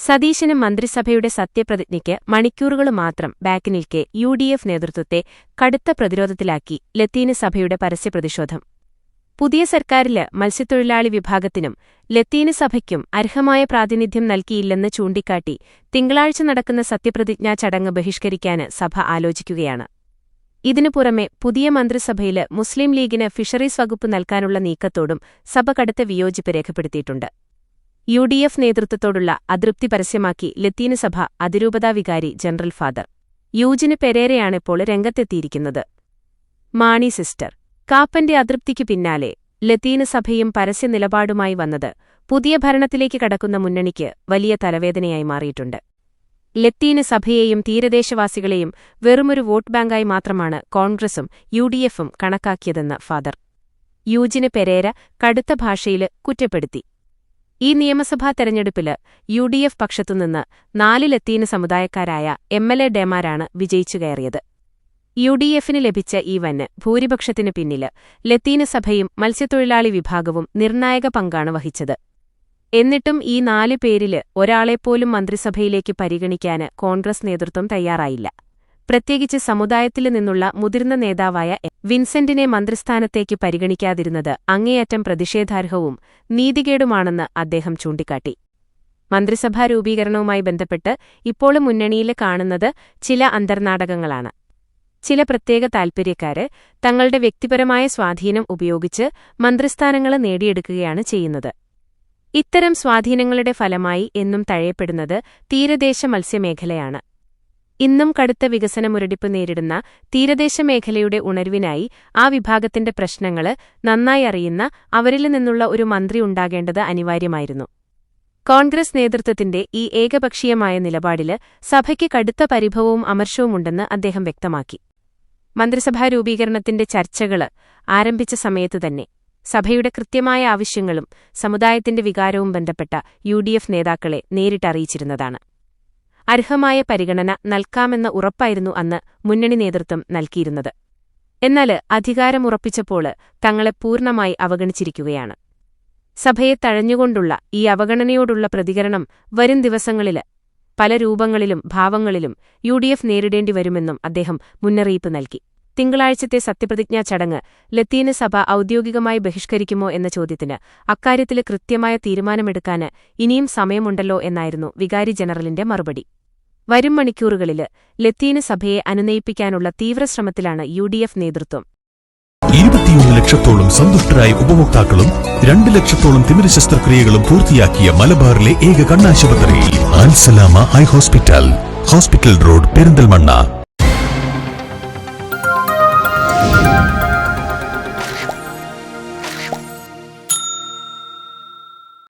സതീശനും മന്ത്രിസഭയുടെ സത്യപ്രതിജ്ഞയ്ക്ക് മണിക്കൂറുകൾ മാത്രം ബാക്കി നിൽക്കെ യുഡിഎഫ് നേതൃത്വത്തെ കടുത്ത പ്രതിരോധത്തിലാക്കി ലത്തീന് സഭയുടെ പരസ്യപ്രതിഷേധം. പുതിയ സർക്കാരില് മത്സ്യത്തൊഴിലാളി വിഭാഗത്തിനും ലത്തീന് സഭയ്ക്കും അർഹമായ പ്രാതിനിധ്യം നൽകിയില്ലെന്ന് ചൂണ്ടിക്കാട്ടി തിങ്കളാഴ്ച നടക്കുന്ന സത്യപ്രതിജ്ഞാ ചടങ്ങ് ബഹിഷ്കരിക്കാന് സഭ ആലോചിക്കുകയാണ്. ഇതിനു പുറമെ പുതിയ മന്ത്രിസഭയില് മുസ്ലിം ലീഗിന് ഫിഷറീസ് വകുപ്പ് നൽകാനുള്ള നീക്കത്തോടും സഭ കടുത്ത വിയോജിപ്പ് രേഖപ്പെടുത്തിയിട്ടുണ്ട്. യുഡിഎഫ് നേതൃത്വത്തോടുള്ള അതൃപ്തി പരസ്യമാക്കി ലത്തീന് സഭ അതിരൂപതാ വികാരി ജനറൽ ഫാദർ യൂജിന് പെരേരയാണിപ്പോൾ രംഗത്തെത്തിയിരിക്കുന്നത്. മാണി സിസ്റ്റർ കാപ്പന്റെ അതൃപ്തിക്കു പിന്നാലെ ലത്തീന് സഭയും പരസ്യ നിലപാടുമായി വന്നത് പുതിയ ഭരണത്തിലേക്ക് കടക്കുന്ന മുന്നണിക്ക് വലിയ തലവേദനയായി മാറിയിട്ടുണ്ട്. ലത്തീന് സഭയെയും തീരദേശവാസികളെയും വെറുമൊരു വോട്ട് ബാങ്കായി മാത്രമാണ് കോൺഗ്രസും യുഡിഎഫും കണക്കാക്കിയതെന്ന് ഫാദർ യൂജിന് പെരേര കടുത്ത ഭാഷയില് കുറ്റപ്പെടുത്തി. ഈ നിയമസഭാ തെരഞ്ഞെടുപ്പില് യുഡിഎഫ് പക്ഷത്തുനിന്ന് 4 ലത്തീന് സമുദായക്കാരായ എംഎൽഎമാരാണ് വിജയിച്ചു കയറിയത്. യുഡിഎഫിന് ലഭിച്ച ഈ വന് ഭൂരിപക്ഷത്തിനു പിന്നില് ലത്തീന് സഭയും മത്സ്യത്തൊഴിലാളി വിഭാഗവും നിർണായക പങ്കാണ് വഹിച്ചത്. എന്നിട്ടും ഈ 4 പേരില് ഒരാളെപ്പോലും മന്ത്രിസഭയിലേക്ക് പരിഗണിക്കാന് കോൺഗ്രസ് നേതൃത്വം തയ്യാറായില്ല. പ്രത്യേകിച്ച് സമുദായത്തില് നിന്നുള്ള മുതിർന്ന നേതാവായ വിൻസെന്റിനെ മന്ത്രിസ്ഥാനത്തേക്ക് പരിഗണിക്കാതിരുന്നത് അങ്ങേയറ്റം പ്രതിഷേധാർഹവും നീതികേടുമാണെന്ന് അദ്ദേഹം ചൂണ്ടിക്കാട്ടി. മന്ത്രിസഭാ രൂപീകരണവുമായി ബന്ധപ്പെട്ട് ഇപ്പോൾ മുന്നണിയില് കാണുന്നത് ചില അന്തർനാടകങ്ങളാണ്. ചില പ്രത്യേക താൽപര്യക്കാര് തങ്ങളുടെ വ്യക്തിപരമായ സ്വാധീനം ഉപയോഗിച്ച് മന്ത്രിസ്ഥാനങ്ങള് നേടിയെടുക്കുകയാണ് ചെയ്യുന്നത്. ഇത്തരം സ്വാധീനങ്ങളുടെ ഫലമായി എന്നും തഴയപ്പെടുന്നത് തീരദേശ മത്സ്യമേഖലയാണ്. ഇന്നും കടുത്ത വികസന മുരടിപ്പ് നേരിടുന്ന തീരദേശ മേഖലയുടെ ഉണർവിനായി ആ വിഭാഗത്തിന്റെ പ്രശ്നങ്ങള് നന്നായി അറിയുന്ന അവരിൽ നിന്നുള്ള ഒരു മന്ത്രി ഉണ്ടാകേണ്ടത് അനിവാര്യമായിരുന്നു. കോൺഗ്രസ് നേതൃത്വത്തിന്റെ ഈ ഏകപക്ഷീയമായ നിലപാടില് സഭയ്ക്ക് കടുത്ത പരിഭവവും അമർഷവുമുണ്ടെന്ന് അദ്ദേഹം വ്യക്തമാക്കി. മന്ത്രിസഭാ രൂപീകരണത്തിന്റെ ചർച്ചകള് ആരംഭിച്ച സമയത്തുതന്നെ സഭയുടെ കൃത്യമായ ആവശ്യങ്ങളും സമുദായത്തിന്റെ വികാരവും ബന്ധപ്പെട്ട യുഡിഎഫ് നേതാക്കളെ നേരിട്ടറിയിച്ചിരുന്നതാണ്. അർഹമായ പരിഗണന നൽകാമെന്ന ഉറപ്പായിരുന്നു അന്ന് മുന്നണി നേതൃത്വം നൽകിയിരുന്നത്. എന്നാല് അധികാരമുറപ്പിച്ചപ്പോൾ തങ്ങളെ പൂർണ്ണമായി അവഗണിച്ചിരിക്കുകയാണ്. സഭയെ തഴഞ്ഞുകൊണ്ടുള്ള ഈ അവഗണനയോടുള്ള പ്രതികരണം വരും ദിവസങ്ങളില് പല രൂപങ്ങളിലും ഭാവങ്ങളിലും യുഡിഎഫ് നേരിടേണ്ടിവരുമെന്നും അദ്ദേഹം മുന്നറിയിപ്പ് നൽകി. തിങ്കളാഴ്ചത്തെ സത്യപ്രതിജ്ഞാ ചടങ്ങ് ലത്തീന് സഭ ഔദ്യോഗികമായി ബഹിഷ്കരിക്കുമോ എന്ന ചോദ്യത്തിന് അക്കാര്യത്തില് കൃത്യമായ തീരുമാനമെടുക്കാന് ഇനിയും സമയമുണ്ടല്ലോ എന്നായിരുന്നു വികാരി ജനറലിന്റെ മറുപടി. വരും മണിക്കൂറുകളില് ലത്തീന് സഭയെ അനുനയിപ്പിക്കാനുള്ള തീവ്രശ്രമത്തിലാണ് യുഡിഎഫ് നേതൃത്വം. 21 ലക്ഷത്തോളം സന്തുഷ്ടരായ ഉപഭോക്താക്കളും 2 ലക്ഷത്തോളം തിമിര ശസ്ത്രക്രിയകളും പൂർത്തിയാക്കിയ മലബാറിലെ ഏക കണ്ണാശുപത്രി Al Salama eye hospital road Perinthalmanna.